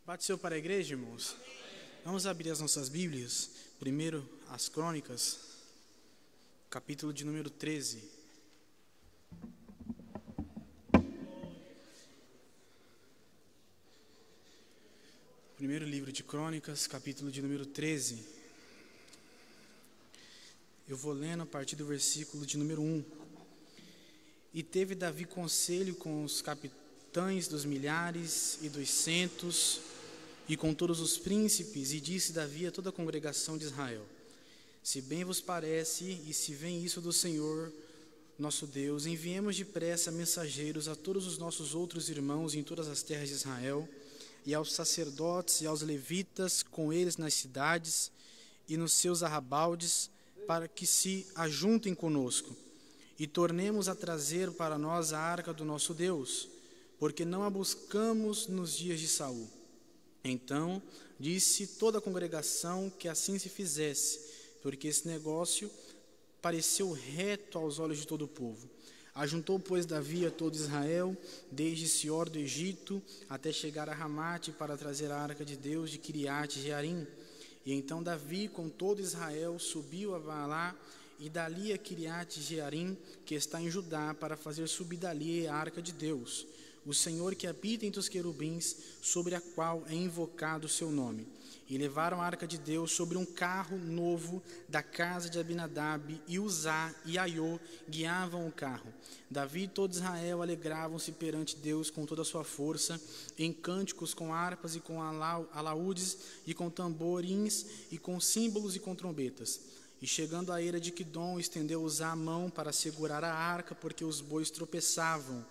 Bateu para a igreja, irmãos? Vamos abrir as nossas Bíblias. Primeiro, as Crônicas, capítulo de número 13. Primeiro livro de Crônicas, capítulo de número 13. Eu vou lendo a partir do versículo de número 1. E teve Davi conselho com os capitães dos milhares e dos centos, e com todos os príncipes, e disse Davi a toda a congregação de Israel: se bem vos parece, e se vem isso do Senhor nosso Deus, enviemos depressa mensageiros a todos os nossos outros irmãos em todas as terras de Israel, e aos sacerdotes e aos levitas com eles nas cidades e nos seus arrabaldes, para que se ajuntem conosco, e tornemos a trazer para nós a arca do nosso Deus, porque não a buscamos nos dias de Saul. Então disse toda a congregação que assim se fizesse, porque esse negócio pareceu reto aos olhos de todo o povo. Ajuntou, pois, Davi a todo Israel, desde Sior do Egito até chegar a Ramate, para trazer a arca de Deus de Quiriate Jearim. E então Davi, com todo Israel, subiu a Baalá, e dali a Quiriate Jearim, que está em Judá, para fazer subir dali a arca de Deus, o Senhor que habita entre os querubins, sobre a qual é invocado o seu nome. E levaram a arca de Deus sobre um carro novo da casa de Abinadab, e Uzá e Aiô guiavam o carro. Davi e todo Israel alegravam-se perante Deus com toda a sua força, em cânticos, com harpas e com alaúdes, e com tamborins, e com símbolos e com trombetas. E chegando à eira de Quidom, estendeu Uzá a mão para segurar a arca, porque os bois tropeçavam.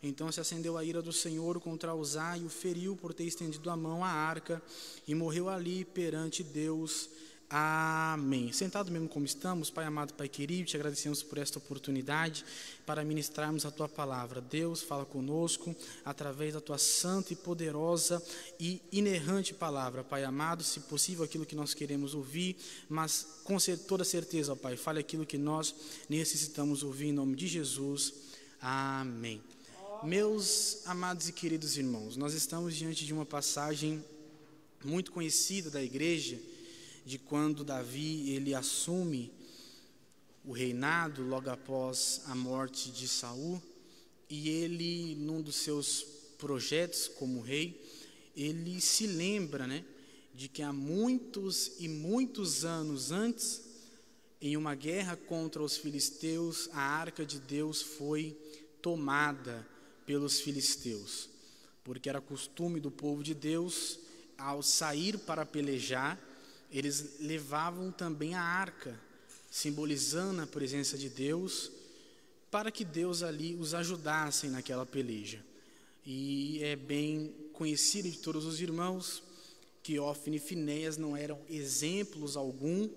Então se acendeu a ira do Senhor contra Uzá, e o feriu por ter estendido a mão à arca, e morreu ali perante Deus. Amém. Sentado mesmo como estamos, Pai amado, Pai querido, te agradecemos por esta oportunidade para ministrarmos a Tua palavra. Deus, fala conosco através da Tua santa e poderosa e inerrante palavra. Pai amado, se possível aquilo que nós queremos ouvir, mas com toda certeza, Pai, fale aquilo que nós necessitamos ouvir, em nome de Jesus. Amém. Meus amados e queridos irmãos, nós estamos diante de uma passagem muito conhecida da igreja, de quando Davi ele assume o reinado logo após a morte de Saul, e ele, num dos seus projetos como rei, ele se lembra, de que há muitos e muitos anos antes, em uma guerra contra os filisteus, a arca de Deus foi tomada pelos filisteus, porque era costume do povo de Deus, ao sair para pelejar, eles levavam também a arca, simbolizando a presença de Deus, para que Deus ali os ajudasse naquela peleja. E é bem conhecido de todos os irmãos que Ofni e Finéias não eram exemplos algum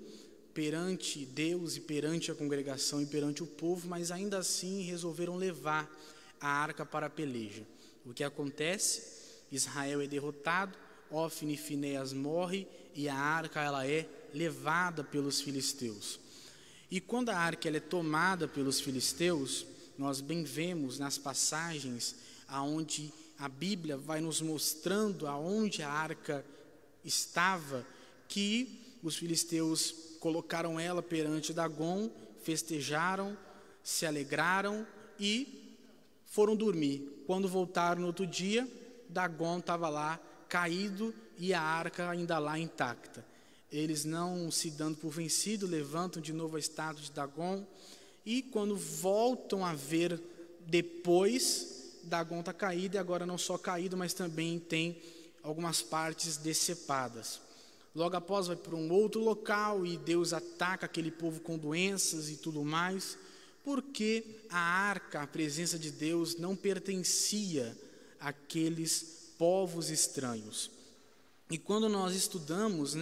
perante Deus e perante a congregação e perante o povo, mas ainda assim resolveram levar a arca para a peleja. O que acontece? Israel é derrotado, Ofni e Finéias morre, e a arca ela é levada pelos filisteus. E quando a arca ela é tomada pelos filisteus, nós bem vemos nas passagens aonde a Bíblia vai nos mostrando aonde a arca estava, que os filisteus colocaram ela perante Dagom, festejaram, se alegraram e foram dormir. Quando voltaram no outro dia, Dagom estava lá caído e a arca ainda lá intacta. Eles, não se dando por vencido, levantam de novo a estátua de Dagom, e quando voltam a ver depois, Dagom está caído, e agora não só caído, mas também tem algumas partes decepadas. Logo após vai para um outro local, e Deus ataca aquele povo com doenças e tudo mais, porque a arca, a presença de Deus, não pertencia àqueles povos estranhos. E quando nós estudamos,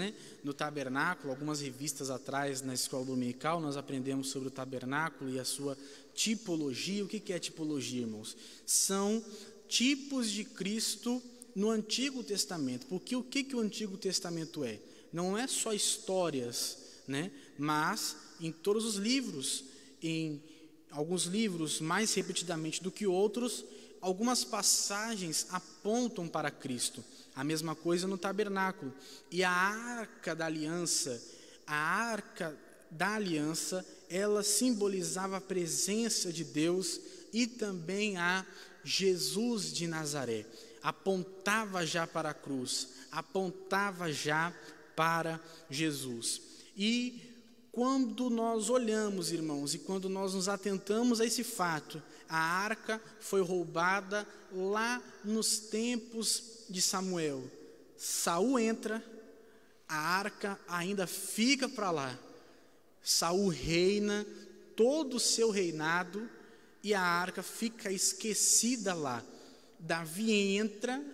no tabernáculo, algumas revistas atrás na escola dominical, nós aprendemos sobre o tabernáculo e a sua tipologia. O que é tipologia, irmãos? São tipos de Cristo no Antigo Testamento. Porque o que o Antigo Testamento é? Não é só histórias, mas em todos os livros, em alguns livros mais repetidamente do que outros, algumas passagens apontam para Cristo. A mesma coisa no tabernáculo. E a arca da aliança, ela simbolizava a presença de Deus e também a Jesus de Nazaré. Apontava já para a cruz, apontava já para Jesus. E quando nós olhamos, irmãos, e quando nós nos atentamos a esse fato, a arca foi roubada lá nos tempos de Samuel. Saul entra, a arca ainda fica para lá. Saul reina todo o seu reinado e a arca fica esquecida lá. Davi entra,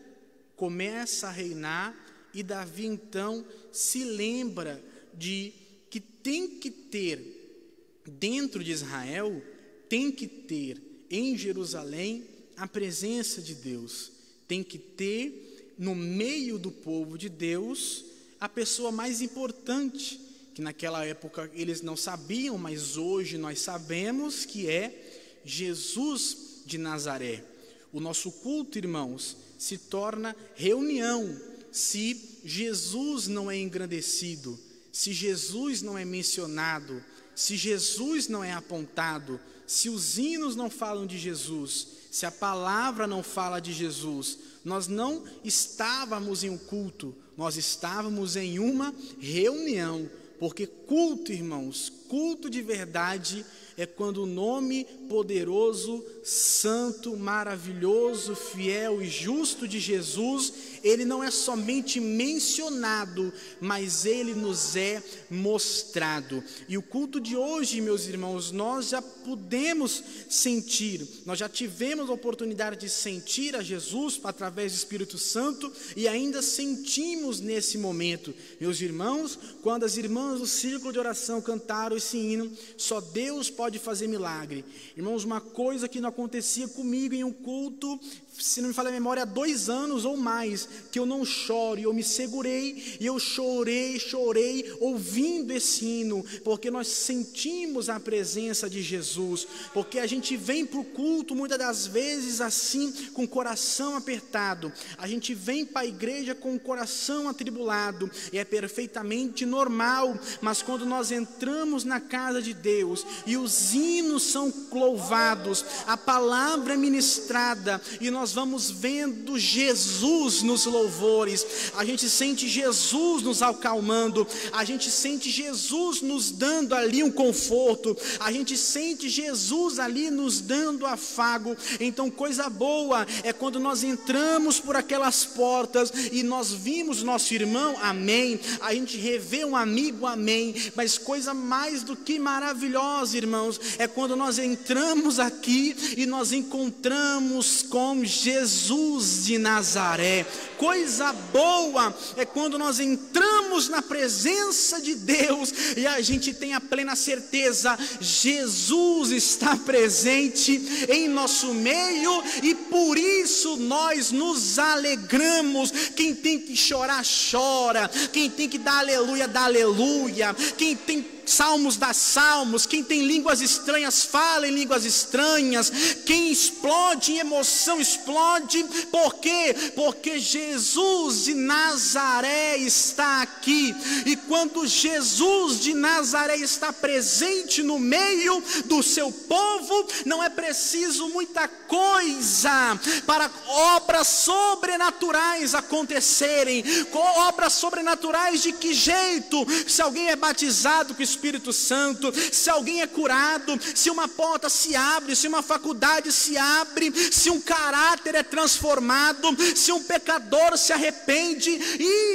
começa a reinar e Davi então se lembra de que tem que ter dentro de Israel, tem que ter em Jerusalém a presença de Deus. Tem que ter no meio do povo de Deus a pessoa mais importante, que naquela época eles não sabiam, mas hoje nós sabemos que é Jesus de Nazaré. O nosso culto, irmãos, se torna reunião se Jesus não é engrandecido, se Jesus não é mencionado, se Jesus não é apontado, se os hinos não falam de Jesus, se a palavra não fala de Jesus. Nós não estávamos em um culto, nós estávamos em uma reunião, porque culto, irmãos, culto de verdade é quando o nome poderoso, santo, maravilhoso, fiel e justo de Jesus, ele não é somente mencionado, mas ele nos é mostrado. E o culto de hoje, meus irmãos, nós já podemos sentir, nós já tivemos a oportunidade de sentir a Jesus através do Espírito Santo e ainda sentimos nesse momento. Meus irmãos, quando as irmãs do círculo de oração cantaram esse hino, só Deus pode fazer milagre. Irmãos, uma coisa que não acontecia comigo em um culto, se não me falha a memória, há 2 anos ou mais, que eu não choro, e eu me segurei, e eu chorei ouvindo esse hino, porque nós sentimos a presença de Jesus, porque a gente vem para o culto muitas das vezes assim, com o coração apertado, a gente vem para a igreja com o coração atribulado, e é perfeitamente normal, mas quando nós entramos na casa de Deus, e os hinos são louvados, a palavra é ministrada, e nós vamos vendo Jesus nos louvores, a gente sente Jesus nos acalmando, a gente sente Jesus nos dando ali um conforto, a gente sente Jesus ali nos dando afago. Então coisa boa é quando nós entramos por aquelas portas e nós vimos nosso irmão, amém, a gente revê um amigo, amém, mas coisa mais do que maravilhosa, irmãos, é quando nós entramos aqui e nós encontramos com Jesus de Nazaré. Coisa boa é quando nós entramos na presença de Deus e a gente tem a plena certeza, Jesus está presente em nosso meio e por isso nós nos alegramos. Quem tem que chorar, chora. Quem tem que dar aleluia, dá aleluia. Quem tem salmos, dá salmos. Quem tem línguas estranhas, fala em línguas estranhas. Quem explode em emoção, explode. Por quê? Porque Jesus de Nazaré está aqui. E quando Jesus de Nazaré está presente no meio do seu povo, não é preciso muita coisa para obras sobrenaturais acontecerem. Obras sobrenaturais de que jeito? Se alguém é batizado com o Espírito Santo, se alguém é curado, se uma porta se abre, se uma faculdade se abre, se um caráter é transformado, se um pecador se arrepende.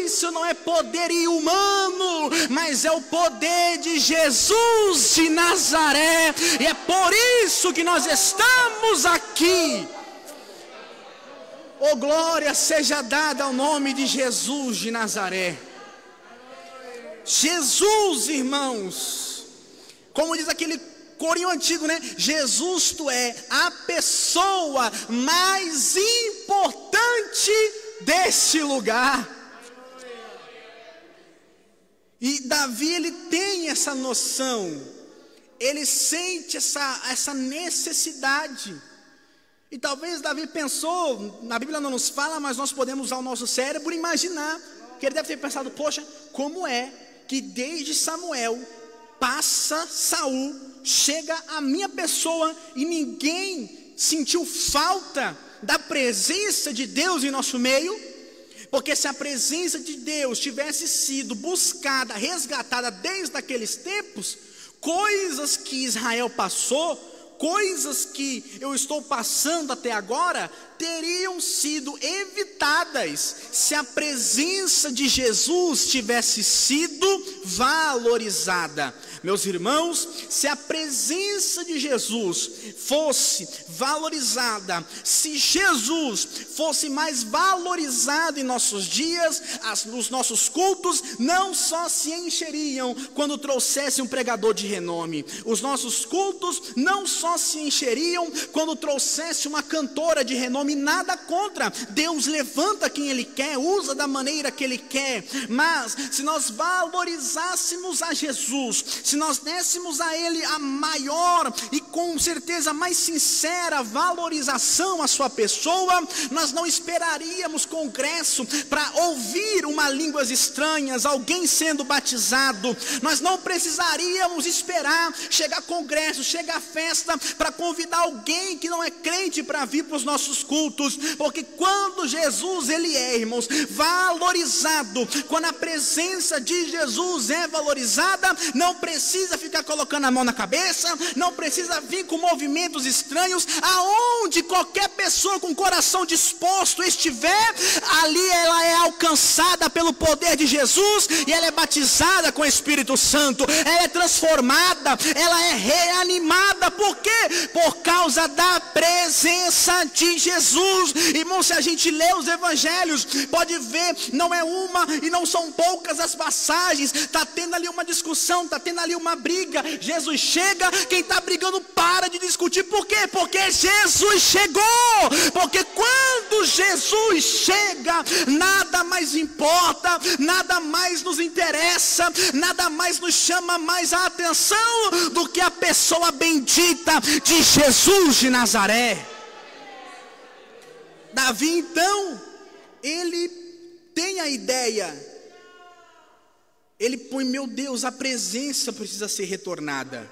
Isso não é poder humano, mas é o poder de Jesus de Nazaré, e é por isso que nós estamos aqui. Oh, glória seja dada ao nome de Jesus de Nazaré. Jesus, irmãos, como diz aquele corinho antigo, né? Jesus, tu é a pessoa mais importante desse lugar. E Davi, ele tem essa noção, ele sente essa necessidade. E talvez Davi pensou, na Bíblia não nos fala, mas nós podemos usar o nosso cérebro e imaginar que ele deve ter pensado: poxa, como é que desde Samuel passa Saul, chega a minha pessoa e ninguém sentiu falta da presença de Deus em nosso meio? Porque se a presença de Deus tivesse sido buscada, resgatada desde aqueles tempos, coisas que Israel passou, coisas que eu estou passando até agora, teriam sido evitadas se a presença de Jesus tivesse sido valorizada. Meus irmãos, se a presença de Jesus fosse valorizada, se Jesus fosse mais valorizado em nossos dias, os nossos cultos não só se encheriam quando trouxesse um pregador de renome, os nossos cultos não só se encheriam quando trouxesse uma cantora de renome. Nada contra, Deus levanta quem Ele quer, usa da maneira que Ele quer, mas se nós valorizássemos a Jesus, se nós dessemos a Ele a maior e com certeza mais sincera valorização à sua pessoa, nós não esperaríamos congresso para ouvir uma línguas estranhas, alguém sendo batizado, nós não precisaríamos esperar chegar congresso, chegar festa para convidar alguém que não é crente para vir para os nossos cultos, porque quando Jesus Ele é, irmãos, valorizado, quando a presença de Jesus é valorizada, não precisa ficar colocando a mão na cabeça, não precisa vir com movimentos estranhos, aonde qualquer pessoa com coração disposto estiver, ali ela é alcançada pelo poder de Jesus, e ela é batizada com o Espírito Santo, ela é transformada, ela é reanimada. Por quê? Por causa da presença de Jesus. Irmão, se a gente lê os evangelhos, pode ver, não é uma e não são poucas as passagens, está tendo ali uma discussão, está tendo ali uma briga, Jesus chega, quem está brigando para de discutir. Por quê? Porque Jesus chegou, porque quando Jesus chega, nada mais importa, nada mais nos interessa, nada mais nos chama mais a atenção do que a pessoa bendita de Jesus de Nazaré. Davi então, ele tem a ideia, ele põe: meu Deus, a presença precisa ser retornada.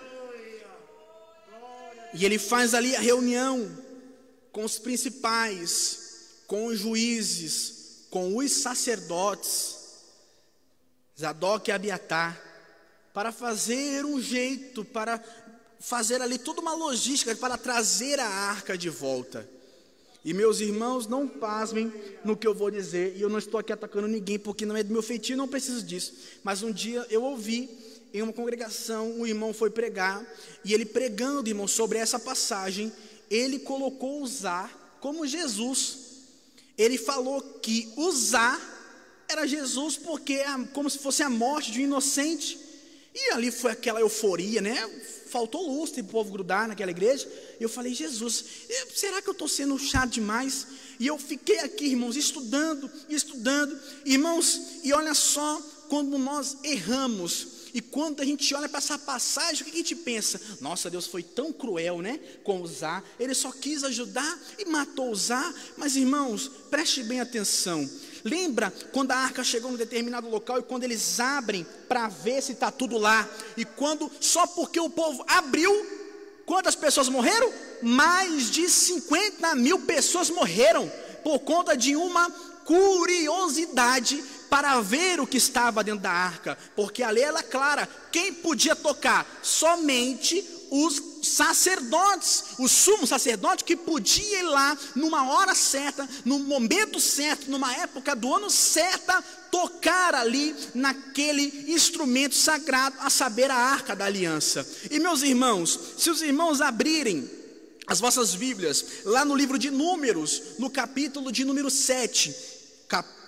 E ele faz ali a reunião com os principais, com os juízes, com os sacerdotes, Zadok e Abiatar, para fazer um jeito, para fazer ali toda uma logística para trazer a arca de volta. E meus irmãos, não pasmem no que eu vou dizer, e eu não estou aqui atacando ninguém, porque não é do meu feitio, não preciso disso. Mas um dia eu ouvi em uma congregação, um irmão foi pregar, e ele pregando, irmão, sobre essa passagem, ele colocou Uzá como Jesus. Ele falou que Uzá era Jesus, porque como se fosse a morte de um inocente. E ali foi aquela euforia, né? Faltou lustre para o povo grudar naquela igreja. E eu falei: Jesus, será que eu estou sendo chato demais? E eu fiquei aqui, irmãos, estudando, irmãos, e olha só, quando nós erramos, e quando a gente olha para essa passagem, o que a gente pensa? Nossa, Deus foi tão cruel, né, com Uzá, ele só quis ajudar e matou Uzá. Mas irmãos, preste bem atenção. Lembra quando a arca chegou num determinado local e quando eles abrem para ver se está tudo lá, e quando, só porque o povo abriu, quantas pessoas morreram? Mais de 50.000 pessoas morreram, por conta de uma curiosidade para ver o que estava dentro da arca, porque a lei era clara, quem podia tocar? Somente os sacerdotes, o sumo sacerdote, que podia ir lá numa hora certa, no momento certo, numa época do ano certa, tocar ali naquele instrumento sagrado, a saber, a arca da aliança. E meus irmãos, se os irmãos abrirem as vossas Bíblias, lá no livro de Números, no capítulo de número 7,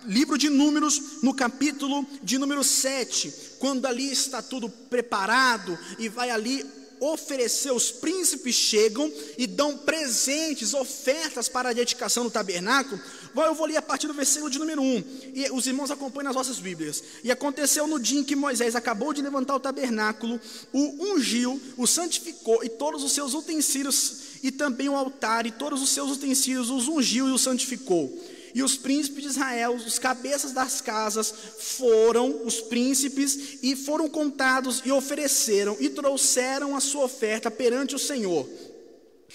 livro de Números, no capítulo de número 7, quando ali está tudo preparado e vai ali oferecer, os príncipes chegam e dão presentes, ofertas para a dedicação do tabernáculo. Eu vou ler a partir do versículo de número 1, e os irmãos acompanham nas vossas Bíblias. E aconteceu no dia em que Moisés acabou de levantar o tabernáculo, o ungiu, o santificou, e todos os seus utensílios e também o altar e todos os seus utensílios, os ungiu e os santificou. E os príncipes de Israel, os cabeças das casas, foram os príncipes e foram contados e ofereceram e trouxeram a sua oferta perante o Senhor.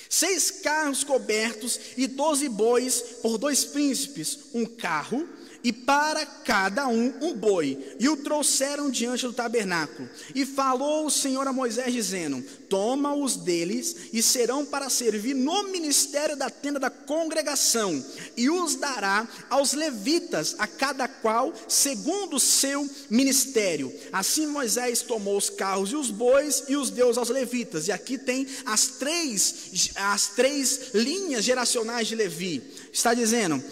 6 carros cobertos e 12 bois por 2 príncipes, um carro, e para cada um boi, e o trouxeram diante do tabernáculo. E falou o Senhor a Moisés, dizendo: toma-os deles, e serão para servir no ministério da tenda da congregação, e os dará aos levitas, a cada qual segundo o seu ministério. Assim Moisés tomou os carros e os bois, e os deu aos levitas. E aqui tem as três linhas geracionais de Levi. Está dizendo: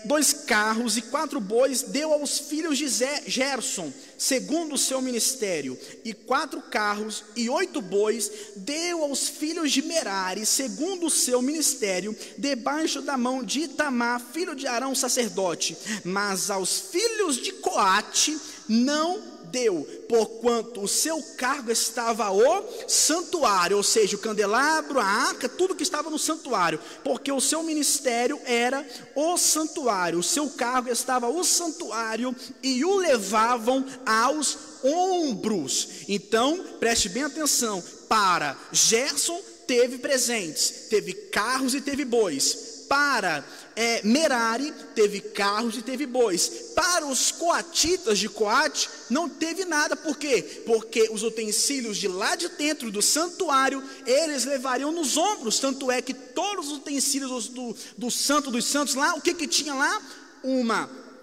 2 carros e 4 bois deu aos filhos de Gerson, segundo o seu ministério, e 4 carros e 8 bois deu aos filhos de Merari, segundo o seu ministério, debaixo da mão de Itamar, filho de Arão, sacerdote. Mas aos filhos de Coate não deu, porquanto o seu cargo estava o santuário, ou seja, o candelabro, a arca, tudo que estava no santuário, porque o seu ministério era o santuário, o seu cargo estava o santuário, e o levavam aos ombros. Então, preste bem atenção, para Gerson teve presentes, teve carros e teve bois. Para Merari teve carros e teve bois. Para os coatitas de Coate não teve nada. Por quê? Porque os utensílios de lá de dentro do santuário eles levariam nos ombros. Tanto é que todos os utensílios do Santo dos Santos lá, o que tinha lá?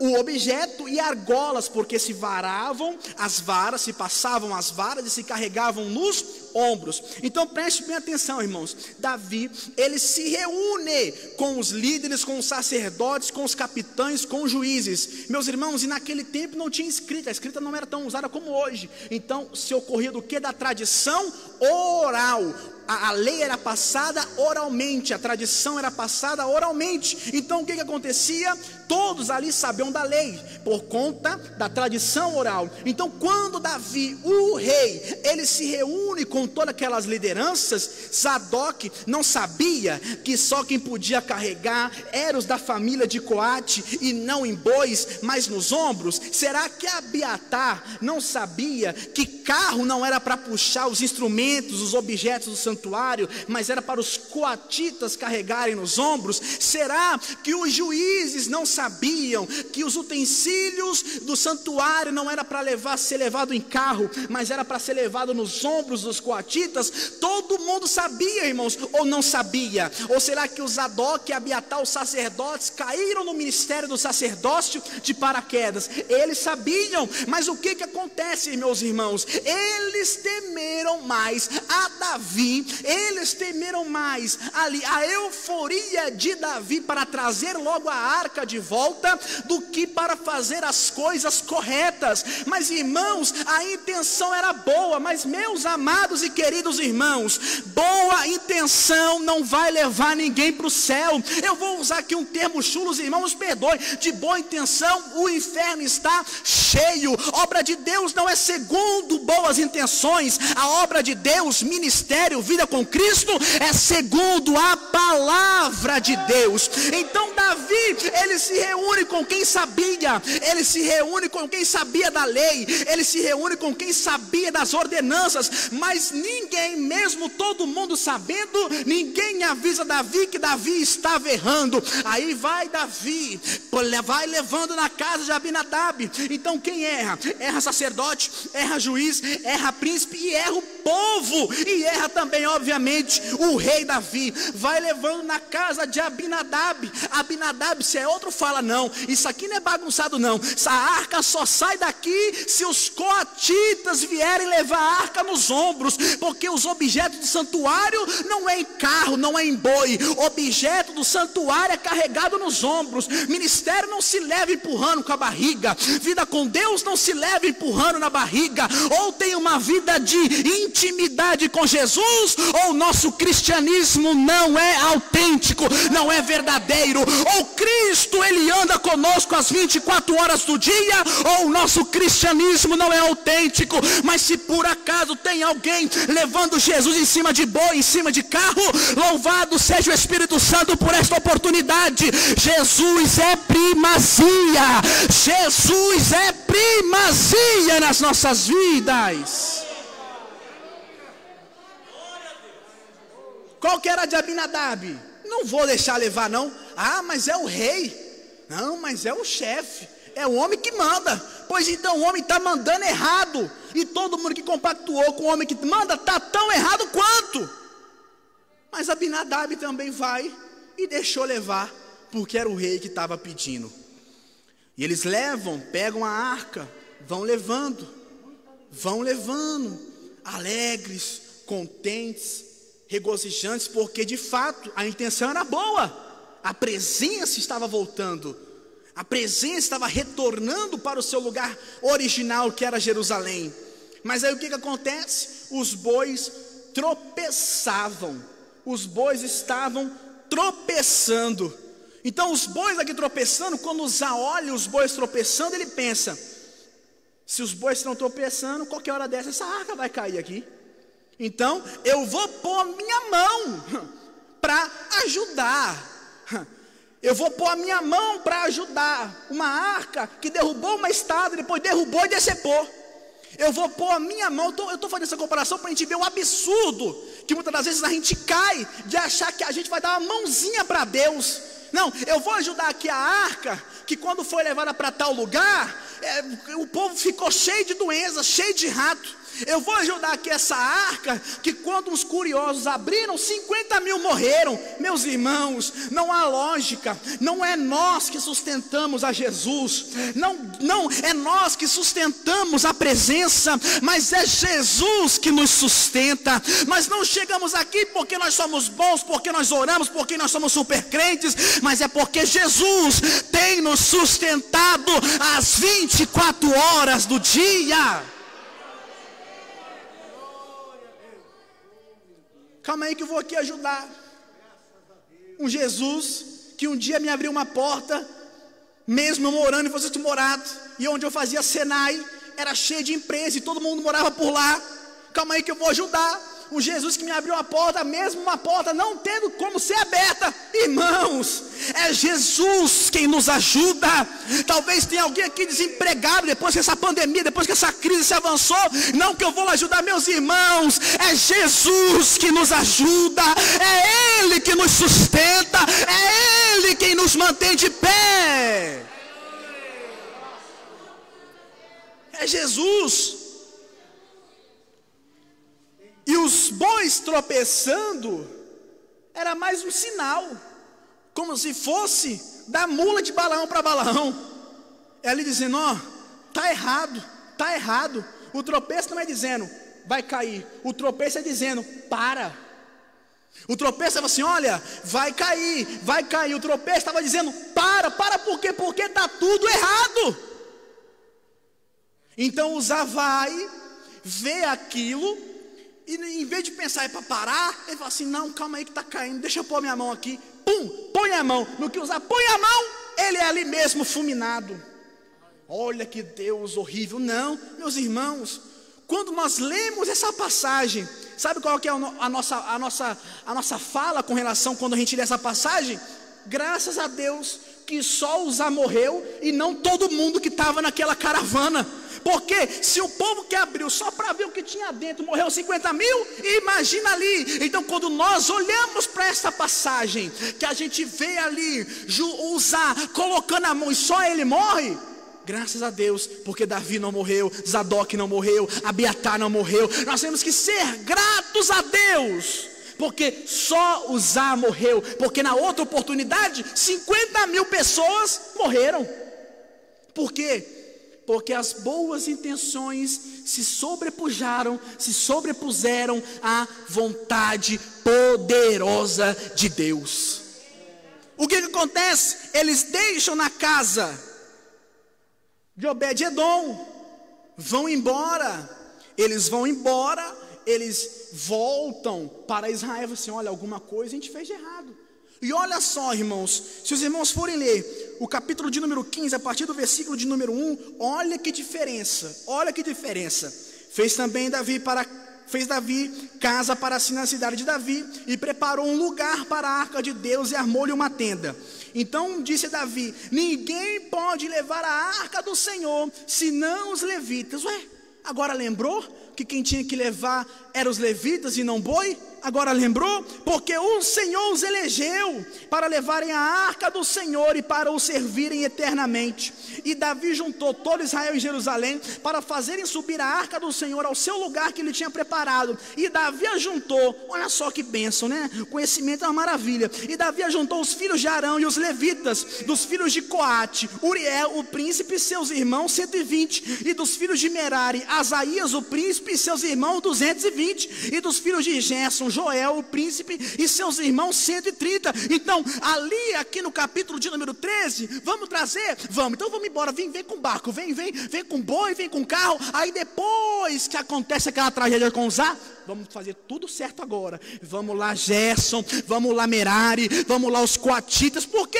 O objeto e argolas, porque se varavam as varas, se passavam as varas e se carregavam nos ombros. Então preste bem atenção, irmãos. Davi, ele se reúne com os líderes, com os sacerdotes, com os capitães, com os juízes. Meus irmãos, e naquele tempo não tinha escrita, a escrita não era tão usada como hoje. Então se ocorria do que? Da tradição oral. A lei era passada oralmente, a tradição era passada oralmente. Então o que acontecia? Todos ali sabiam da lei, por conta da tradição oral. Então quando Davi, o rei, ele se reúne com todas aquelas lideranças, Zadok não sabia que só quem podia carregar eram os da família de Coate, e não em bois, mas nos ombros. Será que Abiatar não sabia que carro não era para puxar os instrumentos, os objetos do santuário, mas era para os coatitas carregarem nos ombros? Será que os juízes não sabiam que os utensílios do santuário não era para ser levado em carro, mas era para ser levado nos ombros dos coatitas? Todo mundo sabia, irmãos, ou não sabia? Ou será que os Zadok e Abiatar, os sacerdotes, caíram no ministério do sacerdócio de paraquedas? Eles sabiam, mas o que acontece, meus irmãos? Eles temeram mais a Davi, eles temeram mais ali a euforia de Davi para trazer logo a arca de volta, do que para fazer as coisas corretas. Mas irmãos, a intenção era boa, mas meus amados e queridos irmãos, boa intenção não vai levar ninguém para o céu. Eu vou usar aqui um termo chulo, os irmãos nos perdoem. De boa intenção o inferno está cheio. Obra de Deus não é segundo boas intenções. A obra de Deus, ministério, vida com Cristo, é segundo a palavra de Deus. Então Davi, ele se reúne com quem sabia, ele se reúne com quem sabia da lei, ele se reúne com quem sabia das ordenanças, mas ninguém, mesmo todo mundo sabendo, ninguém avisa Davi que Davi estava errando. Aí vai Davi, vai levando na casa de Abinadab. Então quem erra? Erra sacerdote, erra juiz, erra príncipe e erra o povo, e erra também obviamente o rei Davi. Vai levando na casa de Abinadab. Abinadab, se é outro, fala: não, isso aqui não é bagunçado não, essa arca só sai daqui se os coatitas vierem levar a arca nos ombros, porque os objetos do santuário não é em carro, não é em boi. Objeto dentro do santuário é carregado nos ombros. Ministério não se leva empurrando com a barriga. Vida com Deus não se leva empurrando na barriga. Ou tem uma vida de intimidade com Jesus, ou o nosso cristianismo não é autêntico, não é verdadeiro. Ou Cristo, ele anda conosco às 24 horas do dia, ou o nosso cristianismo não é autêntico. Mas se por acaso tem alguém levando Jesus em cima de boi, em cima de carro, louvado seja o Espírito Santo por esta oportunidade. Jesus é primazia. Jesus é primazia nas nossas vidas. Qual que era a de Abinadab? Não vou deixar levar não. Ah, mas é o rei. Não, mas é o chefe. É o homem que manda. Pois então o homem está mandando errado. E todo mundo que compactuou com o homem que manda está tão errado quanto. Mas Abinadab também vai e deixou levar, porque era o rei que estava pedindo. E eles levam, pegam a arca, vão levando, alegres, contentes, regozijantes, porque de fato a intenção era boa. A presença estava voltando. A presença estava retornando para o seu lugar original, que era Jerusalém. Mas aí o que acontece? Os bois tropeçavam. Os bois estavam tropeçando. Então os bois aqui tropeçando, quando Uzá olha os bois tropeçando, ele pensa: se os bois estão tropeçando, qualquer hora dessa essa arca vai cair aqui. Então eu vou pôr a minha mão para ajudar. Eu vou pôr a minha mão para ajudar uma arca que derrubou uma estátua, depois derrubou e decepou. Eu vou pôr a minha mão. Eu estou fazendo essa comparação para a gente ver o absurdo que muitas das vezes a gente cai de achar que a gente vai dar uma mãozinha para Deus. Não, eu vou ajudar aqui a arca, que quando foi levada para tal lugar, o povo ficou cheio de doenças, cheio de rato. Eu vou ajudar aqui essa arca, que quando os curiosos abriram, 50 mil morreram. Meus irmãos, não há lógica. Não é nós que sustentamos a Jesus, não é nós que sustentamos a presença, mas é Jesus que nos sustenta. Nós não chegamos aqui porque nós somos bons, porque nós oramos, porque nós somos super crentes, mas é porque Jesus tem nos sustentado às 24 horas do dia. Calma aí que eu vou aqui ajudar. Um Jesus que um dia me abriu uma porta, mesmo eu morando em Francisco Morato, e onde eu fazia Senai, era cheio de empresa e todo mundo morava por lá. Calma aí que eu vou ajudar. Um Jesus que me abriu uma porta, mesmo uma porta não tendo como ser aberta. Irmãos, é Jesus quem nos ajuda. Talvez tenha alguém aqui desempregado depois que essa pandemia, depois que essa crise se avançou. Não que eu vou ajudar meus irmãos, é Jesus que nos ajuda, é Ele que nos sustenta, é Ele quem nos mantém de pé. É Jesus. E os bois tropeçando era mais um sinal, como se fosse da mula de Balaão para Balaão. Ele dizendo: ó, tá errado. O tropeço não é dizendo vai cair, o tropeço é dizendo para. O tropeço estava assim: olha, vai cair. O tropeço estava dizendo para por quê? Porque está tudo errado. Então Uzá vai, vê aquilo, e em vez de pensar para parar, ele fala assim: não, calma aí que está caindo, deixa eu pôr minha mão aqui. Pum, põe a mão. No que Uzá põe a mão, ele é ali mesmo fulminado. Olha que Deus horrível. Não, meus irmãos, quando nós lemos essa passagem, sabe qual que é a nossa fala com relação quando a gente lê essa passagem? Graças a Deus que só Uzá morreu e não todo mundo que estava naquela caravana. Porque se o povo que abriu só para ver o que tinha dentro morreu 50 mil, imagina ali. Então quando nós olhamos para essa passagem, que a gente vê ali Uzá colocando a mão e só ele morre, graças a Deus, porque Davi não morreu, Zadok não morreu, Abiatar não morreu. Nós temos que ser gratos a Deus, porque só Uzá morreu, porque na outra oportunidade 50 mil pessoas morreram. Por quê? Porque as boas intenções se sobrepuseram à vontade poderosa de Deus. O que acontece? Eles deixam na casa de Obed-edom, vão embora, eles voltam para Israel, assim, olha, alguma coisa a gente fez de errado. E olha só, irmãos, se os irmãos forem ler o capítulo de número 15, a partir do versículo de número 1, olha que diferença, fez Davi casa para si na cidade de Davi, e preparou um lugar para a arca de Deus, e armou-lhe uma tenda. Então disse Davi: ninguém pode levar a arca do Senhor, senão os levitas. Agora lembrou que quem tinha que levar eram os levitas e não boi? Agora lembrou? Porque o Senhor os elegeu para levarem a arca do Senhor e para o servirem eternamente. E Davi juntou todo Israel em Jerusalém para fazerem subir a arca do Senhor ao seu lugar que ele tinha preparado. E Davi ajuntou, olha só que bênção, né? Conhecimento é uma maravilha. E Davi ajuntou os filhos de Arão e os levitas, dos filhos de Coate, Uriel, o príncipe, e seus irmãos, 120. E dos filhos de Merari, Asaías, o príncipe, e seus irmãos, 220. E dos filhos de Gerson, Joel, o príncipe, e seus irmãos, 130. Então, ali, aqui no capítulo de número 13, vamos trazer? Vamos, então vamos embora, vem com barco, vem com boi, vem com carro. Aí depois que acontece aquela tragédia com Uzá, vamos fazer tudo certo agora. Vamos lá, Gerson, vamos lá, Merari, vamos lá, os coatitas. Por quê?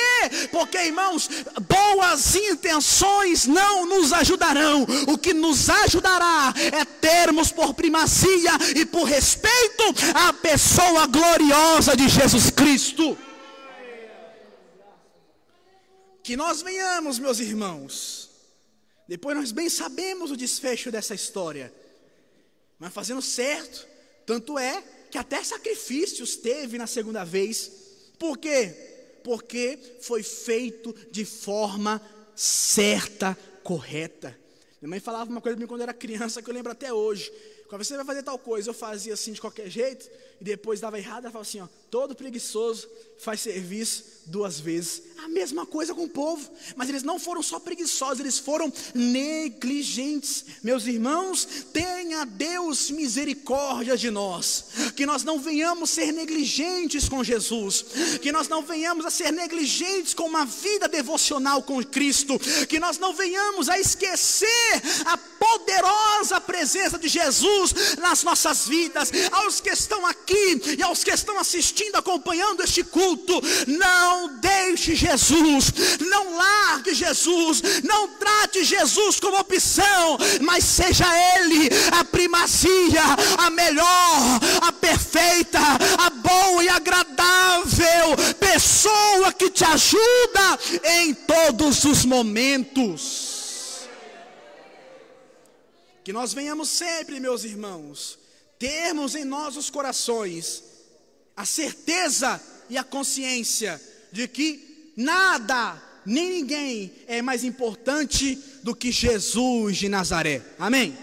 Porque, irmãos, boas intenções não nos ajudarão. O que nos ajudará é termos por primazia e por respeito a pessoa gloriosa de Jesus Cristo. Que nós venhamos, meus irmãos, depois nós bem sabemos o desfecho dessa história, mas fazendo certo. Tanto é que até sacrifícios teve na segunda vez. Por quê? Porque foi feito de forma certa, correta. Minha mãe falava uma coisa para mim quando eu era criança, que eu lembro até hoje. Quando você vai fazer tal coisa, eu fazia assim de qualquer jeito, e depois dava errado, ela falava assim, todo preguiçoso faz serviço 2 vezes. A mesma coisa com o povo, mas eles não foram só preguiçosos, eles foram negligentes. Meus irmãos, tenha Deus misericórdia de nós, que nós não venhamos ser negligentes com Jesus, que nós não venhamos a ser negligentes com uma vida devocional com Cristo, que nós não venhamos a esquecer a poderosa presença de Jesus nas nossas vidas. Aos que estão aqui e aos que estão assistindo, acompanhando este culto, não deixe Jesus, não largue Jesus, não trate Jesus como opção, mas seja Ele a primazia, a melhor, a perfeita, a boa e agradável pessoa que te ajuda em todos os momentos. Que nós venhamos sempre, meus irmãos, termos em nossos corações a certeza e a consciência de que nada, nem ninguém é mais importante do que Jesus de Nazaré. Amém?